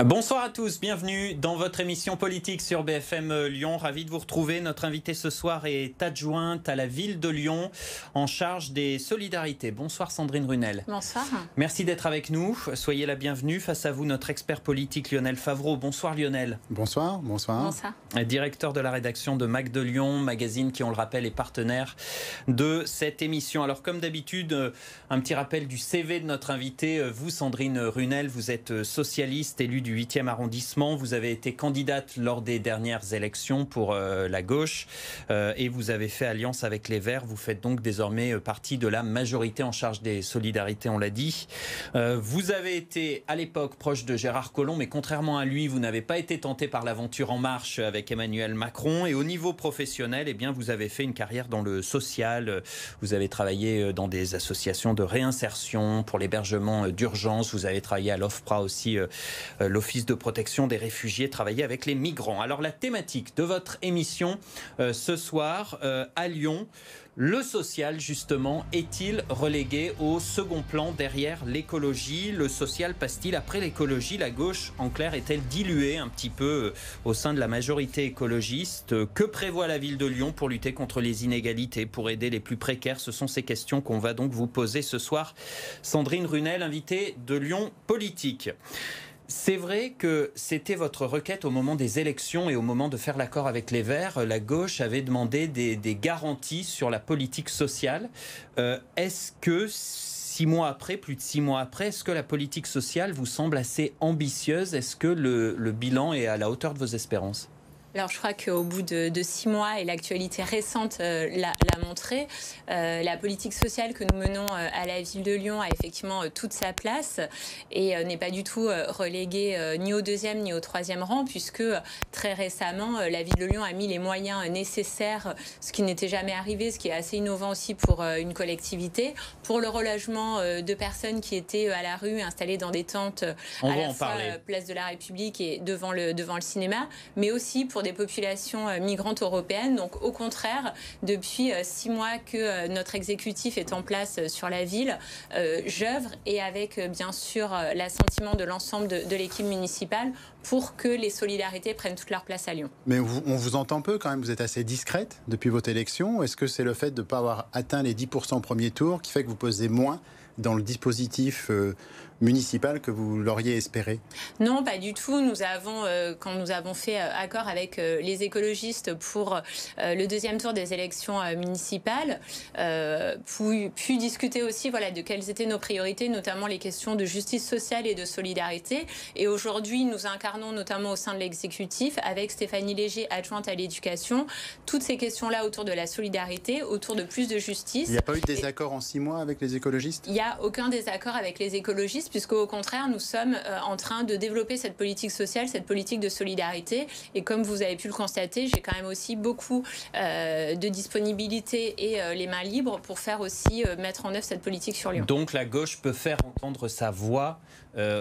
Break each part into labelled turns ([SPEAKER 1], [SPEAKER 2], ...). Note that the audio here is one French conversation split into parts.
[SPEAKER 1] Bonsoir à tous, bienvenue dans votre émission politique sur BFM Lyon. Ravi de vous retrouver. Notre invitée ce soir est adjointe à la ville de Lyon en charge des solidarités. Bonsoir Sandrine Runel.
[SPEAKER 2] Bonsoir.
[SPEAKER 1] Merci d'être avec nous. Soyez la bienvenue. Face à vous, notre expert politique Lionel Favreau. Bonsoir Lionel.
[SPEAKER 3] Bonsoir.
[SPEAKER 2] Bonsoir.
[SPEAKER 1] Directeur de la rédaction de Mac de Lyon, magazine qui, on le rappelle, est partenaire de cette émission. Alors comme d'habitude, un petit rappel du CV de notre invitée. Vous, Sandrine Runel, vous êtes socialiste, élue du 8e arrondissement. Vous avez été candidate lors des dernières élections pour la gauche et vous avez fait alliance avec les Verts. Vous faites donc désormais partie de la majorité en charge des solidarités, on l'a dit. Vous avez été à l'époque proche de Gérard Collomb, mais contrairement à lui, vous n'avez pas été tenté par l'aventure En Marche avec Emmanuel Macron. Et au niveau professionnel, eh bien, vous avez fait une carrière dans le social. Vous avez travaillé dans des associations de réinsertion pour l'hébergement d'urgence. Vous avez travaillé à l'OFPRA aussi, l'Office de protection des réfugiés, travailler avec les migrants. Alors la thématique de votre émission ce soir à Lyon, le social justement, est-il relégué au second plan derrière l'écologie? Le social passe-t-il après l'écologie? La gauche, en clair, est-elle diluée un petit peu au sein de la majorité écologiste? Que prévoit la ville de Lyon pour lutter contre les inégalités, pour aider les plus précaires? Ce sont ces questions qu'on va donc vous poser ce soir. Sandrine Runel, invitée de Lyon Politique. C'est vrai que c'était votre requête au moment des élections et au moment de faire l'accord avec les Verts. La gauche avait demandé des garanties sur la politique sociale. Est-ce que 6 mois après, plus de 6 mois après, est-ce que la politique sociale vous semble assez ambitieuse? Est-ce que le bilan est à la hauteur de vos espérances?
[SPEAKER 2] Alors je crois qu'au bout de 6 mois, et l'actualité récente l'a montré, la politique sociale que nous menons à la ville de Lyon a effectivement toute sa place et n'est pas du tout reléguée ni au 2e ni au 3e rang, puisque très récemment, la ville de Lyon a mis les moyens nécessaires, ce qui n'était jamais arrivé, ce qui est assez innovant aussi pour une collectivité, pour le relogement de personnes qui étaient à la rue, installées dans des tentes à la fois place de la République et devant le cinéma, mais aussi pour des populations migrantes européennes. Donc au contraire, depuis 6 mois que notre exécutif est en place sur la ville, j'œuvre, et avec bien sûr l'assentiment de l'ensemble de l'équipe municipale, pour que les solidarités prennent toute leur place à Lyon.
[SPEAKER 3] Mais on vous entend peu quand même, vous êtes assez discrète depuis votre élection. Est-ce que c'est le fait de ne pas avoir atteint les 10% au premier tour qui fait que vous pesez moins dans le dispositif municipal que vous l'auriez espéré?
[SPEAKER 2] Non, pas du tout. Nous avons, quand nous avons fait accord avec les écologistes pour le 2e tour des élections municipales, pu discuter aussi de quelles étaient nos priorités, notamment les questions de justice sociale et de solidarité. Et aujourd'hui, nous incarnons notamment au sein de l'exécutif, avec Stéphanie Léger, adjointe à l'éducation, toutes ces questions-là autour de la solidarité, autour de plus de justice.
[SPEAKER 3] Il n'y a pas eu de désaccord en 6 mois avec les écologistes?
[SPEAKER 2] Il n'y a aucun désaccord avec les écologistes, puisqu'au contraire, nous sommes en train de développer cette politique sociale, cette politique de solidarité. Et comme vous avez pu le constater, j'ai quand même aussi beaucoup de disponibilité et les mains libres pour faire aussi mettre en œuvre cette politique sur Lyon.
[SPEAKER 1] Donc la gauche peut faire entendre sa voix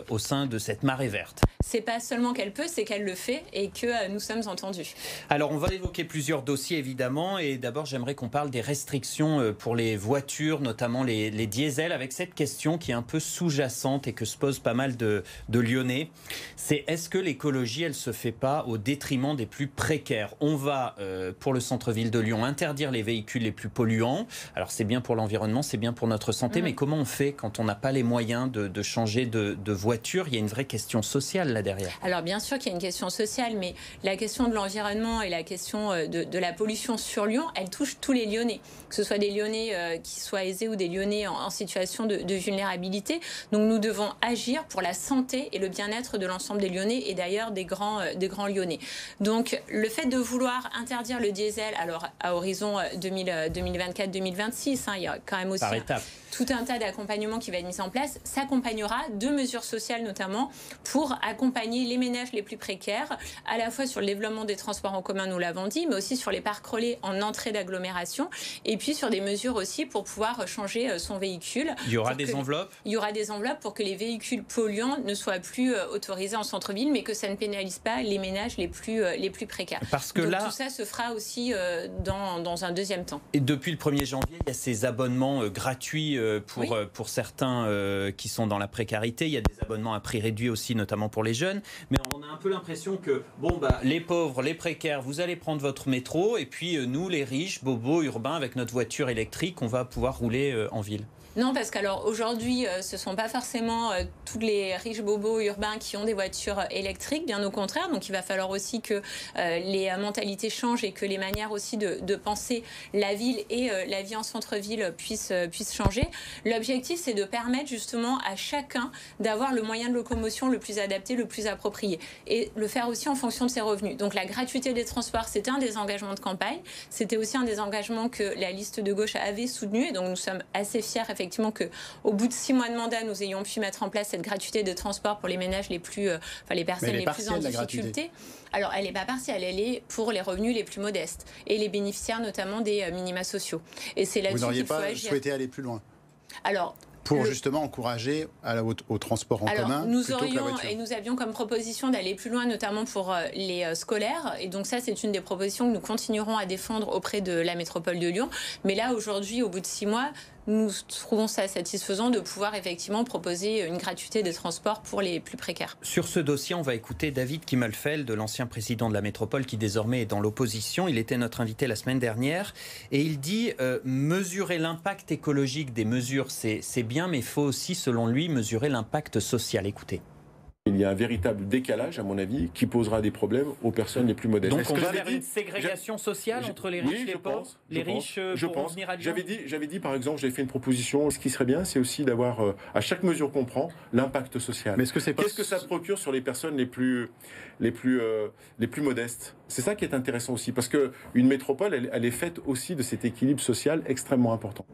[SPEAKER 1] au sein de cette marée verte?
[SPEAKER 2] C'est pas seulement qu'elle peut, c'est qu'elle le fait et que nous sommes entendus.
[SPEAKER 1] Alors on va évoquer plusieurs dossiers évidemment, et d'abord j'aimerais qu'on parle des restrictions pour les voitures, notamment les diesels, avec cette question qui est un peu sous-jacente et que se posent pas mal de Lyonnais. C'est est-ce que l'écologie, elle se fait pas au détriment des plus précaires? On va, pour le centre-ville de Lyon, interdire les véhicules les plus polluants. Alors c'est bien pour l'environnement, c'est bien pour notre santé, mais comment on fait quand on n'a pas les moyens de changer de voiture? Il y a une vraie question sociale là derrière.
[SPEAKER 2] Alors bien sûr qu'il y a une question sociale, mais la question de l'environnement et la question de la pollution sur Lyon, elle touche tous les Lyonnais, que ce soit des Lyonnais qui soient aisés ou des Lyonnais en situation de vulnérabilité. Donc nous devons agir pour la santé et le bien-être de l'ensemble des Lyonnais, et d'ailleurs des grands Lyonnais. Donc le fait de vouloir interdire le diesel, alors à horizon 2024-2026, il y a quand même aussi tout un tas d'accompagnements qui va être mis en place, s'accompagnera de mesures sociales notamment pour accompagner les ménages les plus précaires, à la fois sur le développement des transports en commun, nous l'avons dit, mais aussi sur les parcs relais en entrée d'agglomération, et puis sur des mesures aussi pour pouvoir changer son véhicule.
[SPEAKER 1] Il y aura des enveloppes?
[SPEAKER 2] Il y aura des enveloppes pour que les véhicules polluants ne soient plus autorisés en centre-ville, mais que ça ne pénalise pas les ménages les plus précaires.
[SPEAKER 1] Parce que
[SPEAKER 2] donc
[SPEAKER 1] là,
[SPEAKER 2] tout ça se fera aussi dans un 2e temps.
[SPEAKER 1] Et depuis le 1er janvier, il y a ces abonnements gratuits pour certains qui sont dans la précarité. Il y a des abonnements à prix réduit aussi, notamment pour les jeunes. Mais on a un peu l'impression que, les pauvres, les précaires, vous allez prendre votre métro, et puis nous, les riches, bobos, urbains, avec notre voiture électrique, on va pouvoir rouler en ville.
[SPEAKER 2] Non, parce qu'alors aujourd'hui, ce ne sont pas forcément tous les riches bobos urbains qui ont des voitures électriques, bien au contraire. Donc il va falloir aussi que les mentalités changent et que les manières aussi de penser la ville et la vie en centre-ville puissent changer. L'objectif, c'est de permettre justement à chacun d'avoir le moyen de locomotion le plus adapté, le plus approprié. Et le faire aussi en fonction de ses revenus. Donc la gratuité des transports, c'était un des engagements de campagne. C'était aussi un des engagements que la liste de gauche avait soutenu. Et donc nous sommes assez fiers, effectivement, qu'au bout de 6 mois de mandat, nous ayons pu mettre en place cette gratuité de transport pour les ménages les plus, les personnes les plus en difficulté. Alors, elle n'est pas partielle, elle est pour les revenus les plus modestes et les bénéficiaires notamment des minima sociaux. Et c'est là-dessus qu'il faut agir. Vous n'auriez pas
[SPEAKER 3] souhaité aller plus loin?
[SPEAKER 2] Alors,
[SPEAKER 3] pour justement encourager au transport en commun plutôt que la voiture.
[SPEAKER 2] Et nous avions comme proposition d'aller plus loin, notamment pour les scolaires. Et donc ça, c'est une des propositions que nous continuerons à défendre auprès de la métropole de Lyon. Mais là, aujourd'hui, au bout de 6 mois, nous trouvons ça satisfaisant de pouvoir effectivement proposer une gratuité des transports pour les plus précaires.
[SPEAKER 1] Sur ce dossier, on va écouter David Kimmelfeld, l'ancien président de la métropole qui désormais est dans l'opposition. Il était notre invité la semaine dernière et il dit mesurer l'impact écologique des mesures, c'est bien, mais il faut aussi, selon lui, mesurer l'impact social. Écoutez.
[SPEAKER 4] Il y a un véritable décalage, à mon avis, qui posera des problèmes aux personnes les plus modestes.
[SPEAKER 1] Donc on va vers une ségrégation sociale entre les riches et les pauvres. Les riches pour venir à Lyon.
[SPEAKER 4] J'avais dit, par exemple, j'avais fait une proposition. Ce qui serait bien, c'est aussi d'avoir, à chaque mesure qu'on prend, l'impact social.
[SPEAKER 3] Mais qu'est-ce
[SPEAKER 4] que ça procure sur les personnes les plus modestes? C'est ça qui est intéressant aussi, parce qu'une métropole, elle est faite aussi de cet équilibre social extrêmement important.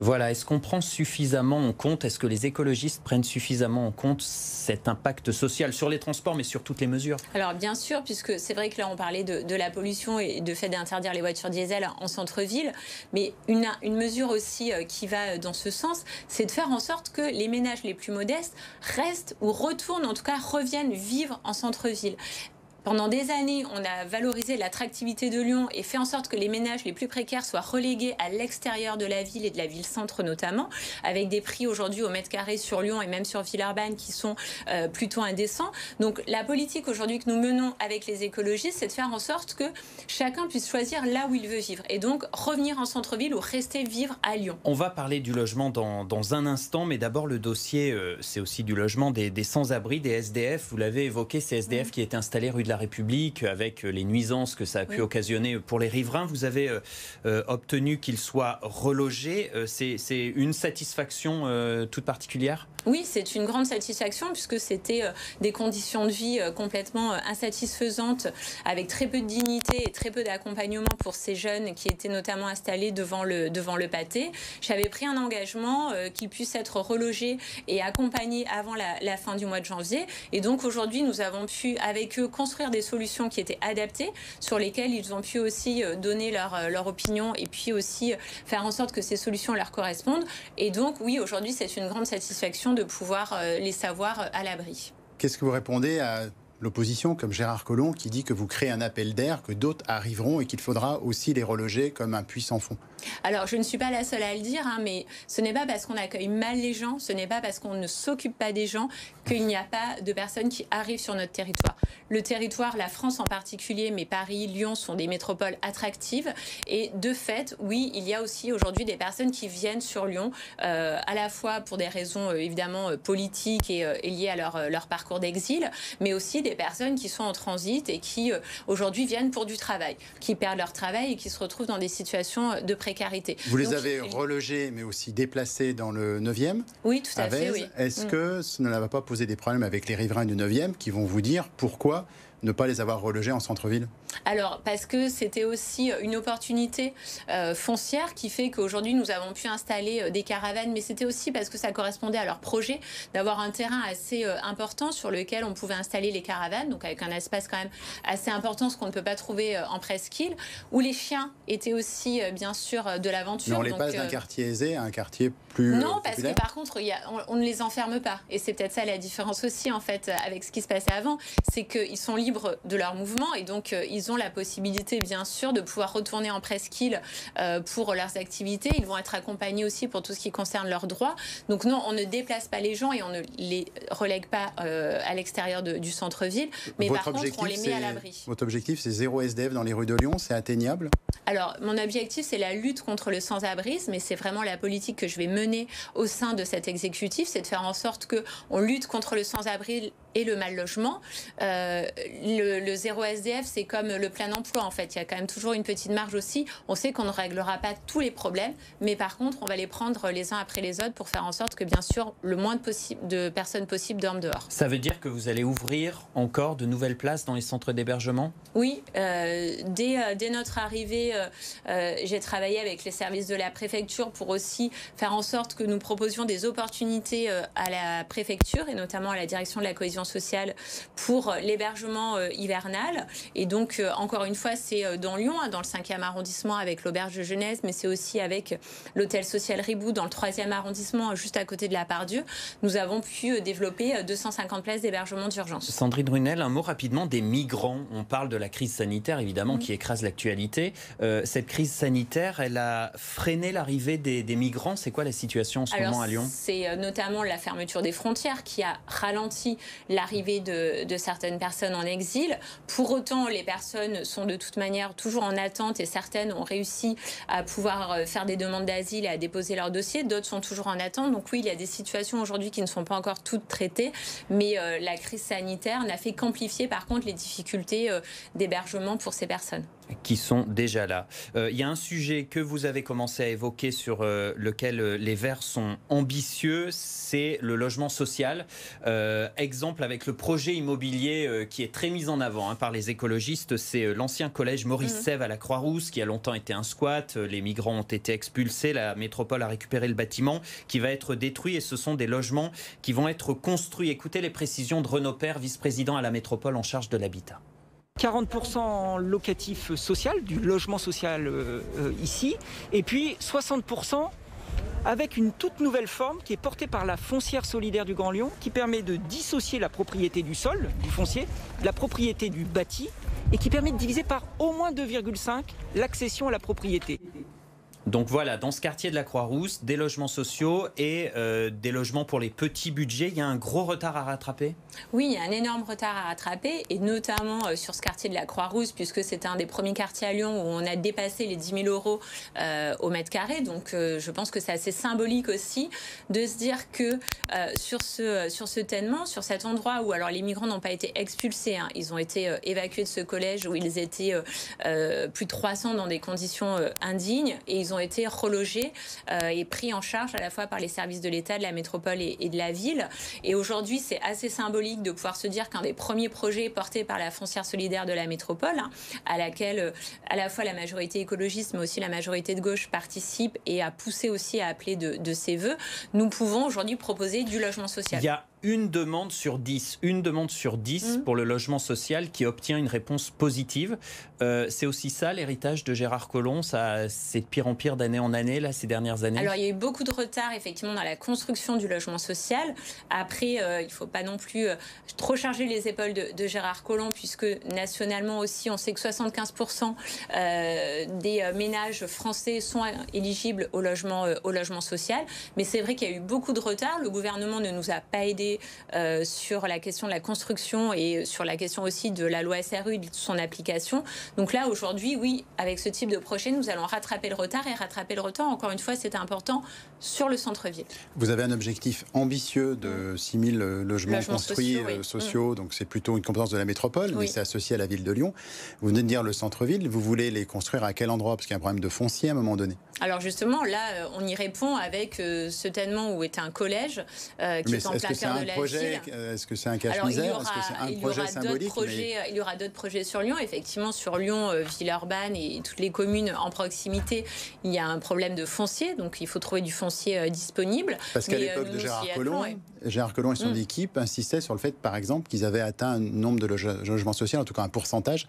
[SPEAKER 1] Voilà, est-ce qu'on prend suffisamment en compte, est-ce que les écologistes prennent suffisamment en compte cet impact social sur les transports, mais sur toutes les mesures?
[SPEAKER 2] Alors bien sûr, puisque c'est vrai que là on parlait de la pollution et de fait d'interdire les voitures diesel en centre-ville, mais une mesure aussi qui va dans ce sens, c'est de faire en sorte que les ménages les plus modestes restent ou retournent, en tout cas reviennent vivre en centre-ville. Pendant des années, on a valorisé l'attractivité de Lyon et fait en sorte que les ménages les plus précaires soient relégués à l'extérieur de la ville et de la ville-centre notamment, avec des prix aujourd'hui au mètre carré sur Lyon et même sur Villeurbanne qui sont plutôt indécents. Donc la politique aujourd'hui que nous menons avec les écologistes, c'est de faire en sorte que chacun puisse choisir là où il veut vivre et donc revenir en centre-ville ou rester vivre à Lyon.
[SPEAKER 1] On va parler du logement dans un instant, mais d'abord le dossier, c'est aussi du logement des sans-abri, des SDF. Vous l'avez évoqué, ces SDF qui étaient installés rue de la République, avec les nuisances que ça a pu occasionner pour les riverains. Vous avez obtenu qu'ils soient relogés. C'est une satisfaction toute particulière?
[SPEAKER 2] Oui, c'est une grande satisfaction puisque c'était des conditions de vie complètement insatisfaisantes, avec très peu de dignité et très peu d'accompagnement pour ces jeunes qui étaient notamment installés devant le pâté. J'avais pris un engagement qu'ils puissent être relogés et accompagnés avant la fin du mois de janvier. Et donc aujourd'hui, nous avons pu avec eux construire des solutions qui étaient adaptées, sur lesquelles ils ont pu aussi donner leur opinion et puis aussi faire en sorte que ces solutions leur correspondent. Et donc oui, aujourd'hui, c'est une grande satisfaction de pouvoir les savoir à l'abri.
[SPEAKER 3] Qu'est-ce que vous répondez à l'opposition, comme Gérard Collomb, qui dit que vous créez un appel d'air, que d'autres arriveront et qu'il faudra aussi les reloger comme un puits sans fond?
[SPEAKER 2] Alors, je ne suis pas la seule à le dire, mais ce n'est pas parce qu'on accueille mal les gens, ce n'est pas parce qu'on ne s'occupe pas des gens qu'il n'y a pas de personnes qui arrivent sur notre territoire. Le territoire, la France en particulier, mais Paris, Lyon sont des métropoles attractives. Et de fait, oui, il y a aussi aujourd'hui des personnes qui viennent sur Lyon, à la fois pour des raisons évidemment politiques et liées à leur parcours d'exil, mais aussi des personnes qui sont en transit et qui aujourd'hui viennent pour du travail, qui perdent leur travail et qui se retrouvent dans des situations de précarité.
[SPEAKER 3] Vous les avez relogés, mais aussi déplacés dans le 9e?
[SPEAKER 2] Oui, tout à fait. Oui.
[SPEAKER 3] Est-ce que ça ne va pas poser des problèmes avec les riverains du 9e qui vont vous dire pourquoi ne pas les avoir relogés en centre-ville?
[SPEAKER 2] Alors, parce que c'était aussi une opportunité foncière qui fait qu'aujourd'hui, nous avons pu installer des caravanes, mais c'était aussi parce que ça correspondait à leur projet d'avoir un terrain assez important sur lequel on pouvait installer les caravanes, donc avec un espace quand même assez important, ce qu'on ne peut pas trouver en presqu'île, où les chiens étaient aussi, bien sûr, de l'aventure.
[SPEAKER 3] Mais on les passe d'un quartier aisé à un quartier plus
[SPEAKER 2] Non, parce
[SPEAKER 3] populaire.
[SPEAKER 2] que par contre, on ne les enferme pas. Et c'est peut-être ça la différence aussi, en fait, avec ce qui se passait avant, c'est qu'ils sont liés libres de leur mouvement et donc ils ont la possibilité bien sûr de pouvoir retourner en presqu'île pour leurs activités. Ils vont être accompagnés aussi pour tout ce qui concerne leurs droits. Donc non, on ne déplace pas les gens et on ne les relègue pas à l'extérieur du centre-ville, mais par contre on les met à l'abri.
[SPEAKER 3] Votre objectif, c'est 0 SDF dans les rues de Lyon, c'est atteignable?
[SPEAKER 2] Alors, mon objectif, c'est la lutte contre le sans-abrisme, et c'est vraiment la politique que je vais mener au sein de cet exécutif, c'est de faire en sorte qu'on lutte contre le sans-abri et le mal-logement. Le 0 SDF, c'est comme le plein emploi, en fait. Il y a quand même toujours une petite marge aussi. On sait qu'on ne réglera pas tous les problèmes, mais par contre, on va les prendre les uns après les autres pour faire en sorte que, bien sûr, le moins de personnes possible dorment dehors.
[SPEAKER 1] Ça veut dire que vous allez ouvrir encore de nouvelles places dans les centres d'hébergement?
[SPEAKER 2] Oui, dès notre arrivée, j'ai travaillé avec les services de la préfecture pour aussi faire en sorte que nous proposions des opportunités à la préfecture et notamment à la direction de la cohésion sociale pour l'hébergement hivernal. Et donc, encore une fois, c'est dans Lyon, dans le 5e arrondissement avec l'auberge de jeunesse, mais c'est aussi avec l'hôtel social Ribou dans le 3e arrondissement, juste à côté de la Part-Dieu. Nous avons pu développer 250 places d'hébergement d'urgence.
[SPEAKER 1] Sandrine Runel, un mot rapidement des migrants. On parle de la crise sanitaire, évidemment, qui écrase l'actualité. Cette crise sanitaire, elle a freiné l'arrivée des migrants. C'est quoi la situation en ce moment à Lyon?
[SPEAKER 2] C'est notamment la fermeture des frontières qui a ralenti l'arrivée de certaines personnes en exil. Pour autant, les personnes sont de toute manière toujours en attente et certaines ont réussi à pouvoir faire des demandes d'asile et à déposer leur dossier. D'autres sont toujours en attente. Donc oui, il y a des situations aujourd'hui qui ne sont pas encore toutes traitées, mais la crise sanitaire n'a fait qu'amplifier par contre les difficultés d'hébergement pour ces personnes.
[SPEAKER 1] Qui sont déjà là. Il y a un sujet que vous avez commencé à évoquer sur lequel les Verts sont ambitieux, c'est le logement social. Exemple avec le projet immobilier qui est très mis en avant par les écologistes, c'est l'ancien collège Maurice Sèvres à la Croix-Rousse qui a longtemps été un squat. Les migrants ont été expulsés, la métropole a récupéré le bâtiment qui va être détruit et ce sont des logements qui vont être construits. Écoutez les précisions de Renaud Père, vice-président à la métropole en charge de l'habitat.
[SPEAKER 5] 40% en locatif social, du logement social ici, et puis 60% avec une toute nouvelle forme qui est portée par la foncière solidaire du Grand Lyon, qui permet de dissocier la propriété du sol, du foncier, de la propriété du bâti, et qui permet de diviser par au moins 2,5 l'accession à la propriété.
[SPEAKER 1] Donc voilà, dans ce quartier de la Croix-Rousse, des logements sociaux et des logements pour les petits budgets. Il y a un gros retard à rattraper?
[SPEAKER 2] Oui, il y a un énorme retard à rattraper et notamment sur ce quartier de la Croix-Rousse puisque c'est un des premiers quartiers à Lyon où on a dépassé les 10 000 euros au mètre carré. Donc je pense que c'est assez symbolique aussi de se dire que sur ce ténement, sur cet endroit où alors les migrants n'ont pas été expulsés, ils ont été évacués de ce collège où ils étaient plus de 300 dans des conditions indignes et ils ont été relogés et pris en charge à la fois par les services de l'État, de la métropole et de la ville. Et aujourd'hui, c'est assez symbolique de pouvoir se dire qu'un des premiers projets portés par la foncière solidaire de la métropole, à laquelle à la fois la majorité écologiste, mais aussi la majorité de gauche participe et a poussé aussi à appeler de ses voeux, nous pouvons aujourd'hui proposer du logement social.
[SPEAKER 1] Il y a une demande sur 10 pour le logement social qui obtient une réponse positive. C'est aussi ça l'héritage de Gérard Collomb, c'est de pire en pire d'année en année là, ces dernières années?
[SPEAKER 2] Alors il y a eu beaucoup de retard effectivement dans la construction du logement social. Après, il ne faut pas non plus trop charger les épaules de Gérard Collomb puisque nationalement aussi on sait que 75% des ménages français sont éligibles au logement social. Mais c'est vrai qu'il y a eu beaucoup de retard. Le gouvernement ne nous a pas aidés sur la question de la construction et sur la question aussi de la loi SRU et de son application. Donc là, aujourd'hui, oui, avec ce type de projet, nous allons rattraper le retard et rattraper le retard, encore une fois, c'est important, sur le centre-ville.
[SPEAKER 3] Vous avez un objectif ambitieux de 6 000 logements construits sociaux, donc c'est plutôt une compétence de la métropole, mais c'est associé à la ville de Lyon. Vous venez de dire le centre-ville, vous voulez les construire à quel endroit? Parce qu'il y a un problème de foncier à un moment donné.
[SPEAKER 2] Alors justement, là, on y répond avec ce ténement où est un collège qui est en plein cœur de la ville.
[SPEAKER 3] Est-ce que c'est un cache-misère? Est-ce que c'est un projet symbolique?
[SPEAKER 2] Il y aura d'autres projets sur Lyon. Effectivement, sur Lyon, Villeurbanne et toutes les communes en proximité, il y a un problème de foncier. Donc, il faut trouver du foncier disponible.
[SPEAKER 3] Parce qu'à l'époque de Gérard Collomb et son équipe insistaient sur le fait, par exemple, qu'ils avaient atteint un nombre de logements sociaux, en tout cas un pourcentage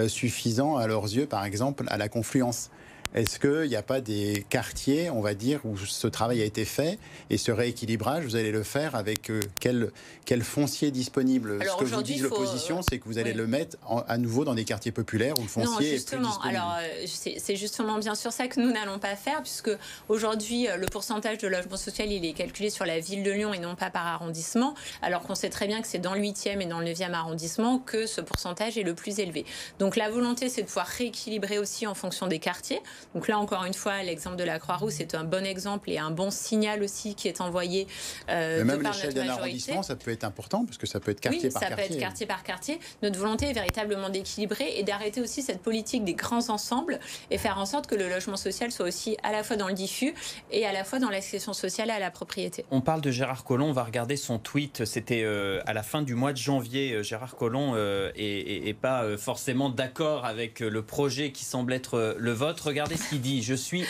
[SPEAKER 3] suffisant à leurs yeux, par exemple, à la confluence. Est-ce qu'il n'y a pas des quartiers, on va dire, où ce travail a été fait et ce rééquilibrage, vous allez le faire avec quel foncier disponible?
[SPEAKER 2] Alors,
[SPEAKER 3] ce que vous dit l'opposition, c'est que vous allez le mettre à nouveau dans des quartiers populaires où le foncier est plus disponible.
[SPEAKER 2] Alors, c'est justement bien sûr ça que nous n'allons pas faire, puisque aujourd'hui, le pourcentage de logement social, il est calculé sur la ville de Lyon et non pas par arrondissement, alors qu'on sait très bien que c'est dans le 8e et dans le 9e arrondissement que ce pourcentage est le plus élevé. Donc la volonté, c'est de pouvoir rééquilibrer aussi en fonction des quartiers. Donc là, encore une fois, l'exemple de la Croix-Rousse est un bon exemple et un bon signal aussi qui est envoyé
[SPEAKER 3] mais même l'échelle d'un arrondissement, ça peut être important, parce que ça peut être quartier par quartier.
[SPEAKER 2] Oui, ça peut être quartier par quartier. Notre volonté est véritablement d'équilibrer et d'arrêter aussi cette politique des grands ensembles et faire en sorte que le logement social soit aussi à la fois dans le diffus et à la fois dans l'accession sociale à la propriété.
[SPEAKER 1] On parle de Gérard Collomb, on va regarder son tweet, c'était à la fin du mois de janvier. Gérard Collomb est pas forcément d'accord avec le projet qui semble être le vôtre. Regardez ce qu'il dit: je suis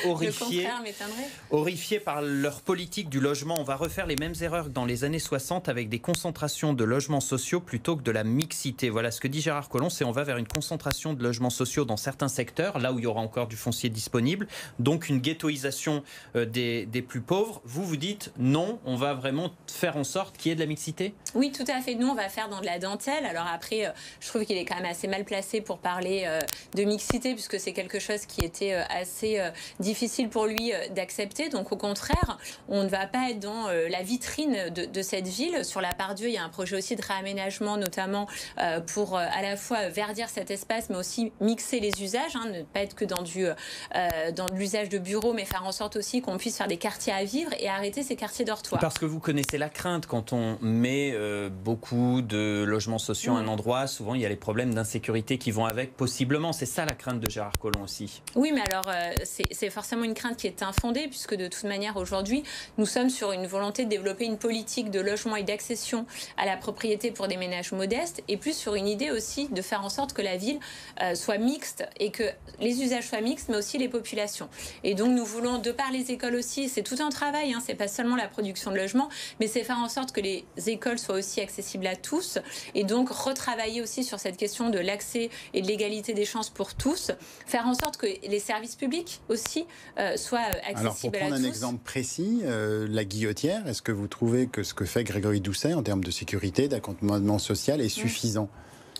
[SPEAKER 1] horrifié par leur politique du logement. On va refaire les mêmes erreurs que dans les années 60 avec des concentrations de logements sociaux plutôt que de la mixité. Voilà ce que dit Gérard Collomb, c'est on va vers une concentration de logements sociaux dans certains secteurs, là où il y aura encore du foncier disponible, donc une ghettoisation des plus pauvres. Vous dites non, on va vraiment faire en sorte qu'il y ait de la mixité?
[SPEAKER 2] Oui, tout à fait. Nous, on va faire dans de la dentelle. Alors après, je trouve qu'il est quand même assez mal placé pour parler de mixité, puisque c'est quelque chose qui était assez difficile pour lui d'accepter. Donc au contraire, on ne va pas être dans la vitrine de cette ville. Sur la Part-Dieu, il y a un projet aussi de réaménagement, notamment pour à la fois verdir cet espace, mais aussi mixer les usages, ne pas être que dans l'usage de bureaux, mais faire en sorte aussi qu'on puisse faire des quartiers à vivre et arrêter ces quartiers dortoirs.
[SPEAKER 1] Parce que vous connaissez la crainte quand on met beaucoup de logements sociaux à un endroit, souvent il y a les problèmes d'insécurité qui vont avec, possiblement. C'est ça la crainte de Gérard Collomb aussi.
[SPEAKER 2] Oui, mais alors c'est forcément une crainte qui est infondée, puisque de toute manière aujourd'hui nous sommes sur une volonté de développer une politique de logement et d'accession à la propriété pour des ménages modestes, et plus sur une idée aussi de faire en sorte que la ville soit mixte et que les usages soient mixtes, mais aussi les populations. Et donc nous voulons, de par les écoles aussi, c'est tout un travail, c'est pas seulement la production de logements, mais c'est faire en sorte que les écoles soient aussi accessibles à tous, et donc retravailler aussi sur cette question de l'accès et de l'égalité des chances pour tous, faire en sorte que les services publics aussi soient accessibles à tous.
[SPEAKER 3] Alors pour prendre un exemple précis, la Guillotière, est-ce que vous trouvez que ce que fait Grégory Doucet en termes de sécurité, d'accompagnement social est suffisant?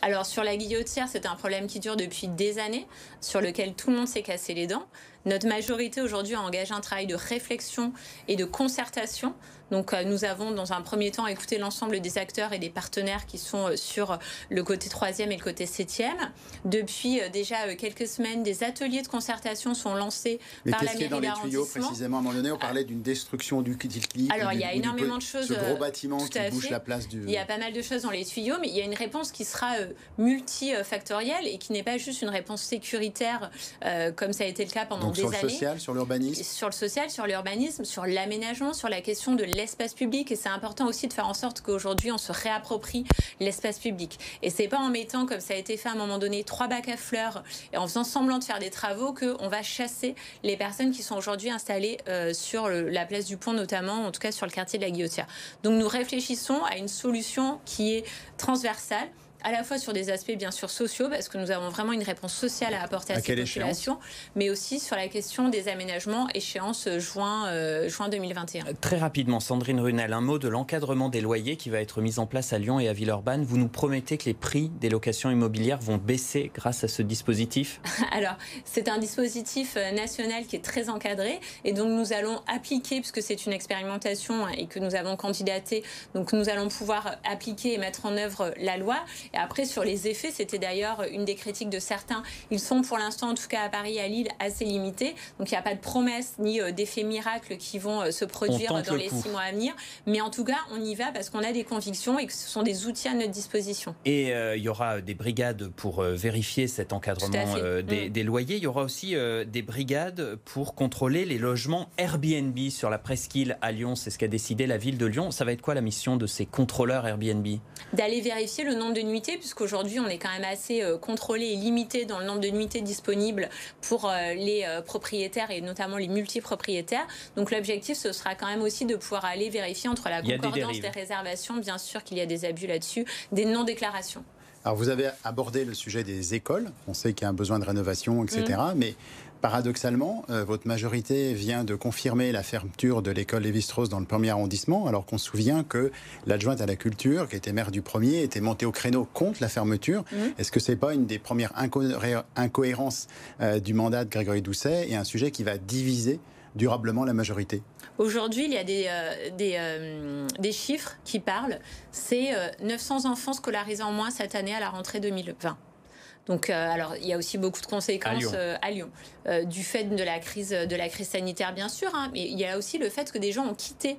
[SPEAKER 2] Alors sur la Guillotière, c'est un problème qui dure depuis des années, sur lequel tout le monde s'est cassé les dents. Notre majorité aujourd'hui a engagé un travail de réflexion et de concertation. Donc nous avons dans un premier temps écouté l'ensemble des acteurs et des partenaires qui sont sur le côté 3e et le côté 7e. Depuis déjà quelques semaines, des ateliers de concertation sont lancés par la mairie d'arrondissement. Mais qu'est-ce qui est dans les tuyaux précisément? À un moment donné, on parlait d'une destruction du clip. Alors il y a énormément de choses.
[SPEAKER 3] Ce gros bâtiment qui bouche la place du...
[SPEAKER 2] Il y a pas mal de choses dans les tuyaux, mais il y a une réponse qui sera multifactorielle et qui n'est pas juste une réponse sécuritaire comme ça a été le cas pendant des années.
[SPEAKER 3] Sur le social, sur l'urbanisme?
[SPEAKER 2] Sur le social, sur l'urbanisme, sur l'aménagement, sur la question de l'espace public, et c'est important aussi de faire en sorte qu'aujourd'hui on se réapproprie l'espace public. Et c'est pas en mettant, comme ça a été fait à un moment donné, 3 bacs à fleurs et en faisant semblant de faire des travaux qu'on va chasser les personnes qui sont aujourd'hui installées sur la place du Pont notamment, en tout cas sur le quartier de la Guillotière. Donc nous réfléchissons à une solution qui est transversale, à la fois sur des aspects bien sûr sociaux, parce que nous avons vraiment une réponse sociale à apporter à ces populations, mais aussi sur la question des aménagements, échéance juin 2021.
[SPEAKER 1] Très rapidement, Sandrine Runel, un mot de l'encadrement des loyers qui va être mis en place à Lyon et à Villeurbanne. Vous nous promettez que les prix des locations immobilières vont baisser grâce à ce dispositif?
[SPEAKER 2] Alors, c'est un dispositif national qui est très encadré, et donc nous allons appliquer, puisque c'est une expérimentation et que nous avons candidaté, donc nous allons pouvoir appliquer et mettre en œuvre la loi. Et après, sur les effets, c'était d'ailleurs une des critiques de certains. Ils sont pour l'instant, en tout cas à Paris et à Lille, assez limités. Donc il n'y a pas de promesses ni d'effets miracles qui vont se produire dans les 6 mois à venir. Mais en tout cas, on y va parce qu'on a des convictions et que ce sont des outils à notre disposition. Et
[SPEAKER 1] il y aura des brigades pour vérifier cet encadrement des loyers. Il y aura aussi des brigades pour contrôler les logements Airbnb sur la presqu'île à Lyon. C'est ce qu'a décidé la ville de Lyon. Ça va être quoi la mission de ces contrôleurs Airbnb? D'aller vérifier le nombre de nuits nuitées, puisqu'aujourd'hui on est quand même assez contrôlé et limité dans le nombre de nuitées disponibles pour les propriétaires et notamment les multipropriétaires. Donc l'objectif, ce sera quand même aussi de pouvoir aller vérifier entre la concordance des réservations, bien sûr qu'il y a des abus là-dessus, des non-déclarations.
[SPEAKER 3] Alors vous avez abordé le sujet des écoles. On sait qu'il y a un besoin de rénovation, etc. Mais paradoxalement, votre majorité vient de confirmer la fermeture de l'école Lévi-Strauss dans le 1er arrondissement, alors qu'on se souvient que l'adjointe à la culture, qui était maire du 1er, était montée au créneau contre la fermeture. Est-ce que ce n'est pas une des premières incohérences du mandat de Grégory Doucet et un sujet qui va diviser durablement la majorité?
[SPEAKER 2] Aujourd'hui, il y a des chiffres qui parlent. C'est 900 enfants scolarisés en moins cette année à la rentrée 2020. Donc, alors, il y a aussi beaucoup de conséquences à Lyon. Du fait de la crise sanitaire, bien sûr, hein, mais il y a aussi le fait que des gens ont quitté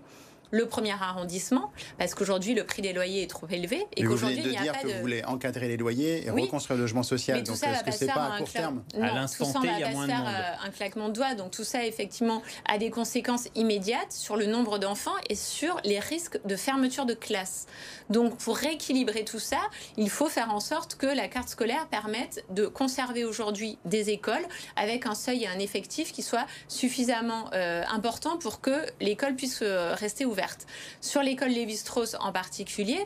[SPEAKER 2] le 1er arrondissement, parce qu'aujourd'hui, le prix des loyers est trop élevé. Et
[SPEAKER 3] qu'aujourd'hui, il n'y a pas de... Vous venez de dire que vous voulez encadrer les loyers et reconstruire le logement social. Donc, est-ce que ce n'est pas à court terme?
[SPEAKER 2] Non, à l'instant T, il y a moins de monde. Un claquement de doigts. Donc, tout ça, effectivement, a des conséquences immédiates sur le nombre d'enfants et sur les risques de fermeture de classes. Donc, pour rééquilibrer tout ça, il faut faire en sorte que la carte scolaire permette de conserver aujourd'hui des écoles avec un seuil et un effectif qui soit suffisamment important pour que l'école puisse rester ouverte. Sur l'école Lévi-Strauss en particulier,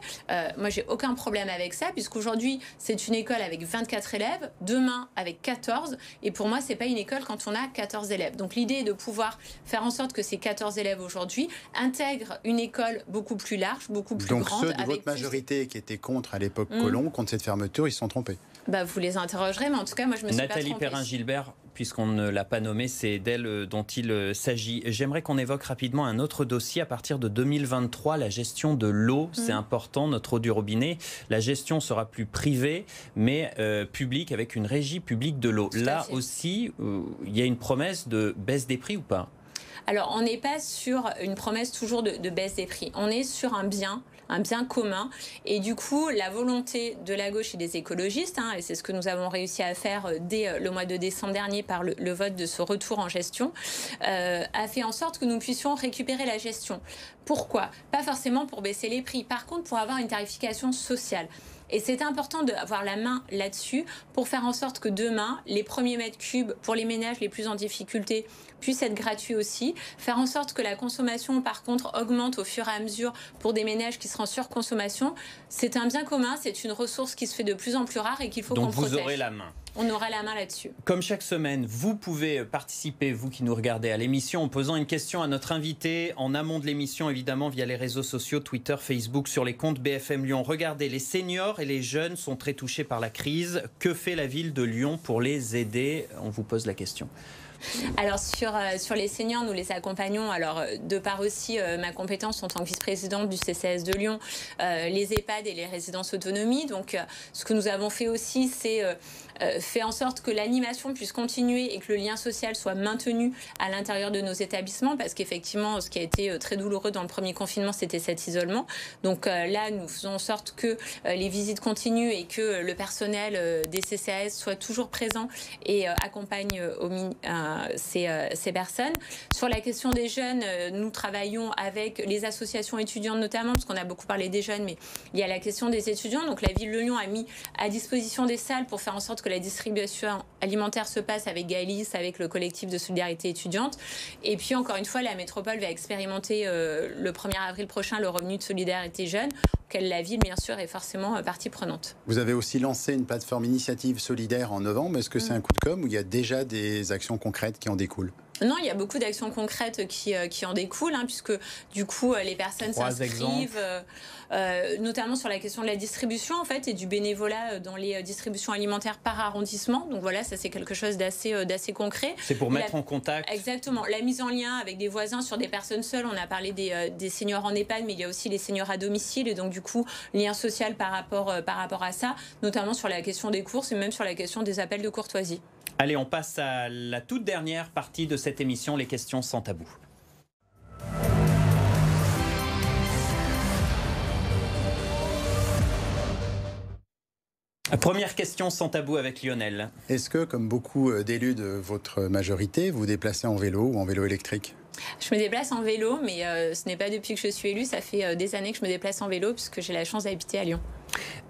[SPEAKER 2] moi j'ai aucun problème avec ça, puisqu'aujourd'hui c'est une école avec 24 élèves, demain avec 14, et pour moi c'est pas une école quand on a 14 élèves. Donc l'idée est de pouvoir faire en sorte que ces 14 élèves aujourd'hui intègrent une école beaucoup plus large, beaucoup plus grande.
[SPEAKER 3] Donc ceux de votre majorité qui étaient contre à l'époque Collomb, contre cette fermeture, ils se sont trompés?
[SPEAKER 2] Vous les interrogerez, mais en tout cas moi je me suis pas trompée.
[SPEAKER 1] Nathalie Perrin-Gilbert, puisqu'on ne l'a pas nommée, c'est d'elle dont il s'agit. J'aimerais qu'on évoque rapidement un autre dossier à partir de 2023, la gestion de l'eau. C'est important, notre eau du robinet. La gestion sera plus privée, mais publique, avec une régie publique de l'eau. Là aussi, il y a une promesse de baisse des prix ou pas?
[SPEAKER 2] Alors, on n'est pas sur une promesse toujours de baisse des prix. On est sur un bien commun. Et du coup, la volonté de la gauche et des écologistes, hein, et c'est ce que nous avons réussi à faire dès le mois de décembre dernier par le vote de ce retour en gestion, a fait en sorte que nous puissions récupérer la gestion. Pourquoi? Pas forcément pour baisser les prix, par contre pour avoir une tarification sociale. Et c'est important d'avoir la main là-dessus pour faire en sorte que demain, les premiers mètres cubes pour les ménages les plus en difficulté puissent être gratuits aussi. Faire en sorte que la consommation, par contre, augmente au fur et à mesure pour des ménages qui seraient en surconsommation. C'est un bien commun, c'est une ressource qui se fait de plus en plus rare et qu'il faut qu'on protège.
[SPEAKER 1] Donc vous aurez la main.
[SPEAKER 2] On aura la main là-dessus.
[SPEAKER 1] Comme chaque semaine, vous pouvez participer, vous qui nous regardez, à l'émission en posant une question à notre invité en amont de l'émission, évidemment, via les réseaux sociaux, Twitter, Facebook, sur les comptes BFM Lyon. Regardez, les seniors et les jeunes sont très touchés par la crise. Que fait la ville de Lyon pour les aider? On vous pose la question.
[SPEAKER 2] Alors sur les seniors, nous les accompagnons. Alors de par aussi ma compétence en tant que vice-présidente du CCAS de Lyon, les EHPAD et les résidences autonomie. Donc ce que nous avons fait aussi, c'est fait en sorte que l'animation puisse continuer et que le lien social soit maintenu à l'intérieur de nos établissements, parce qu'effectivement, ce qui a été très douloureux dans le premier confinement, c'était cet isolement. Donc là, nous faisons en sorte que les visites continuent et que le personnel des CCAS soit toujours présent et accompagne ces personnes. Sur la question des jeunes, nous travaillons avec les associations étudiantes notamment, parce qu'on a beaucoup parlé des jeunes, mais il y a la question des étudiants. Donc la ville de Lyon a mis à disposition des salles pour faire en sorte que la distribution alimentaire se passe avec Gaëlis, avec le collectif de solidarité étudiante. Et puis encore une fois, la métropole va expérimenter le 1er avril prochain le revenu de solidarité jeune, auquel la ville, bien sûr, est forcément partie prenante.
[SPEAKER 3] Vous avez aussi lancé une plateforme initiative solidaire en novembre. Est-ce que c'est un coup de com' ou il y a déjà des actions concrètes qui en découlent?
[SPEAKER 2] Non, il y a beaucoup d'actions concrètes qui en découlent, hein, puisque du coup, les personnes s'inscrivent, notamment sur la question de la distribution, en fait, et du bénévolat dans les distributions alimentaires par arrondissement. Donc voilà, ça c'est quelque chose d'assez concret.
[SPEAKER 1] C'est pour mettre en contact.
[SPEAKER 2] Exactement. La mise en lien avec des voisins sur des personnes seules. On a parlé des seniors en EHPAD, mais il y a aussi les seniors à domicile, et donc du coup, lien social par rapport à ça, notamment sur la question des courses et même sur la question des appels de courtoisie.
[SPEAKER 1] Allez, on passe à la toute dernière partie de cette émission, les questions sans tabou. Première question sans tabou avec Lionel.
[SPEAKER 3] Est-ce que, comme beaucoup d'élus de votre majorité, vous vous déplacez en vélo ou en vélo électrique?
[SPEAKER 2] Je me déplace en vélo, mais ce n'est pas depuis que je suis élue. Ça fait des années que je me déplace en vélo puisque j'ai la chance d'habiter à Lyon.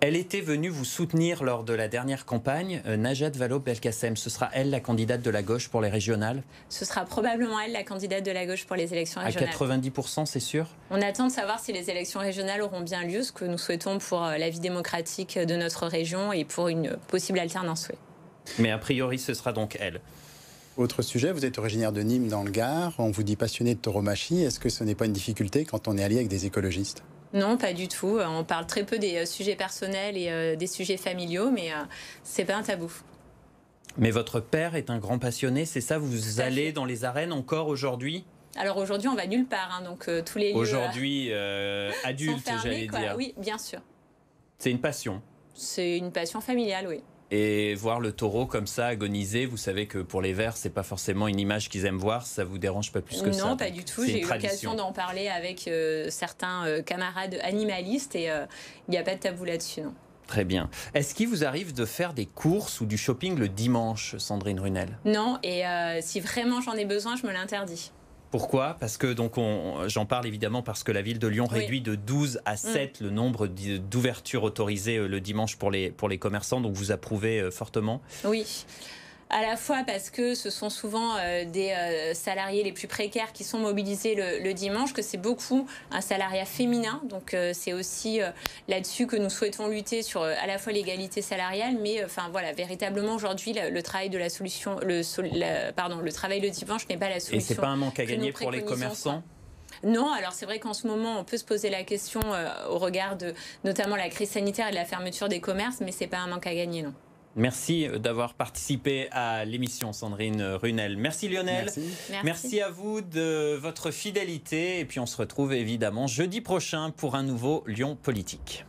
[SPEAKER 1] Elle était venue vous soutenir lors de la dernière campagne, Najat Vallaud-Belkacem. Ce sera elle la candidate de la gauche pour les régionales?
[SPEAKER 2] Ce sera probablement elle la candidate de la gauche pour les élections régionales.
[SPEAKER 1] À 90%, c'est sûr?
[SPEAKER 2] On attend de savoir si les élections régionales auront bien lieu, ce que nous souhaitons pour la vie démocratique de notre région et pour une possible alternance. Oui.
[SPEAKER 1] Mais a priori, ce sera donc elle.
[SPEAKER 3] Autre sujet, vous êtes originaire de Nîmes dans le Gard, on vous dit passionné de tauromachie. Est-ce que ce n'est pas une difficulté quand on est allié avec des écologistes?
[SPEAKER 2] Non, pas du tout. On parle très peu des sujets personnels et des sujets familiaux, mais c'est pas un tabou.
[SPEAKER 1] Mais votre père est un grand passionné, c'est ça? Vous allez dans les arènes encore aujourd'hui?
[SPEAKER 2] Alors aujourd'hui, on va nulle part, donc tous les lieux...
[SPEAKER 1] Aujourd'hui, adulte, j'allais dire.
[SPEAKER 2] Oui, bien sûr.
[SPEAKER 1] C'est une passion?
[SPEAKER 2] C'est une passion familiale, oui.
[SPEAKER 1] Et voir le taureau comme ça agoniser, vous savez que pour les Verts, c'est pas forcément une image qu'ils aiment voir, ça vous dérange pas plus que ça?
[SPEAKER 2] Non, pas du tout. J'ai eu l'occasion d'en parler avec certains camarades animalistes et il n'y a pas de tabou là-dessus, non.
[SPEAKER 1] Très bien. Est-ce qu'il vous arrive de faire des courses ou du shopping le dimanche, Sandrine Runel?
[SPEAKER 2] Non, et si vraiment j'en ai besoin, je me l'interdis.
[SPEAKER 1] Pourquoi? Parce que, donc, j'en parle évidemment parce que la ville de Lyon réduit de 12 à 7 le nombre d'ouvertures autorisées le dimanche pour les commerçants, donc vous approuvez fortement?
[SPEAKER 2] Oui. À la fois parce que ce sont souvent des salariés les plus précaires qui sont mobilisés le dimanche, que c'est beaucoup un salariat féminin. Donc c'est aussi là-dessus que nous souhaitons lutter sur à la fois l'égalité salariale, mais enfin voilà, véritablement aujourd'hui le travail de la solution, le travail le dimanche n'est pas la solution.
[SPEAKER 1] Et c'est pas un manque à gagner pour les commerçants?
[SPEAKER 2] Non, alors c'est vrai qu'en ce moment, on peut se poser la question au regard de notamment la crise sanitaire et de la fermeture des commerces, mais c'est pas un manque à gagner, non.
[SPEAKER 1] Merci d'avoir participé à l'émission, Sandrine Runel. Merci Lionel. Merci à vous de votre fidélité. Et puis on se retrouve évidemment jeudi prochain pour un nouveau Lyon Politique.